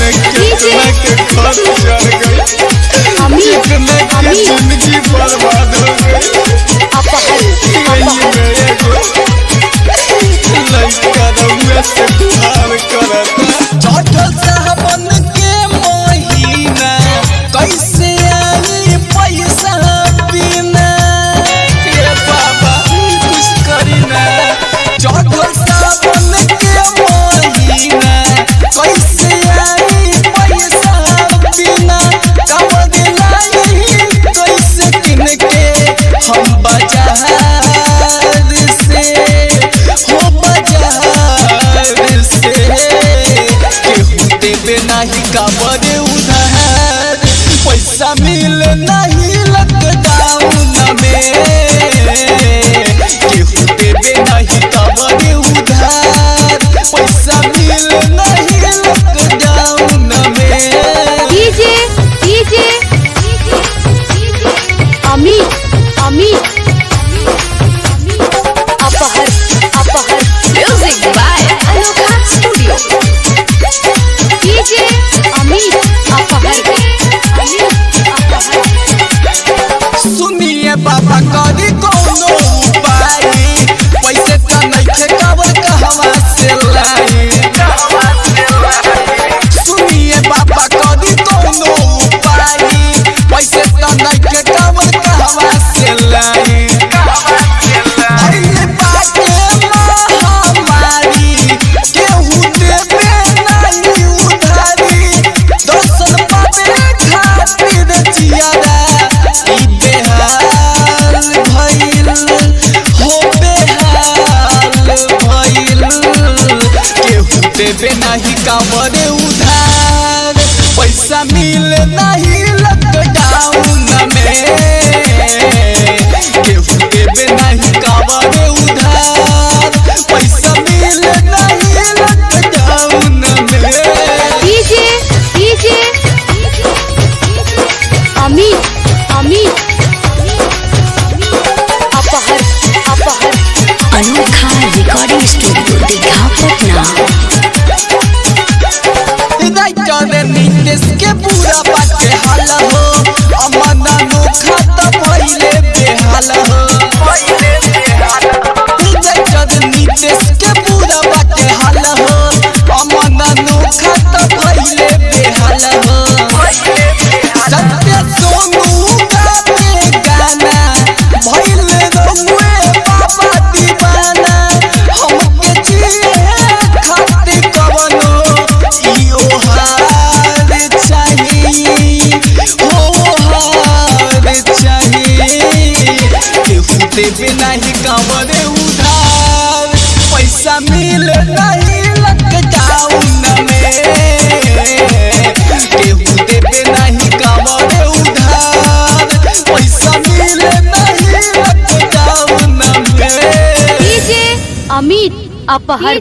कितना के घर उजड़ गई, कितना के जिंदगी बर्बाद हो गई। लड़का रउआ से प्यार करता। चढ़ल सावन के महीना कैसे आई पैसा बिना, ये बाबा कुछ करी ना। चढ़ल सावन के महीना कैसे आई पैसा बिना, कमर लाई कैसे किन के हम बाजार से, हो बाजार से। केहू देवे नहीं कबर उधार, पैसा मिल नहीं लॉकडाउन में। केहू देवे नहीं कबर उधार, पैसा मिल नहीं लॉकडाउन में। DJ Amit Aphar music by अनोखा स्टूडियो। डीजे अमित अपहर। सुनिए बाबा करी कोनो उपाय, पैसे तो नइखे कबर कहवा से लाई। सुनिए बाबा करी कोनो उपाय, पैसे तो नइखे कबर कहवा से लाई। अरे बाटे महामारी, केहू देवे नहीं उधारी। दर्शन पावे खातिर जियादा ई बेहाल भइल, हो बेहाल भइल। केहू देवे नहीं कबर उधार, पैसा मिल नहीं लॉकडाउन में। केहू देवे नहीं कबर उधार, पैसा मिल नहीं लॉकडाउन में। डीजे अमित अपहर अनोखा recording studio Digha Patna. Writer Nitish के पूरा बाटे हाल हो, अमन अनोखा तो पहिले बेहाल हो। राइटर नीतीश के पूरा बाटे हाल हो, अमन अनोखा तो पहिले बेहाल हो। सत्य सोनू गावे गाना, भइल रहुए बाबा दीवाना। हमके जिए खातिर कवनो इहो हार चाहिए, हो हार चाहिए। केहू देवे नहीं कबर उधार, पैसा मिल नहीं लॉकडाउन में। केहू देवे नहीं कबर उधार, पैसा मिल नहीं लॉकडाउन में। डीजे अमित अपहर।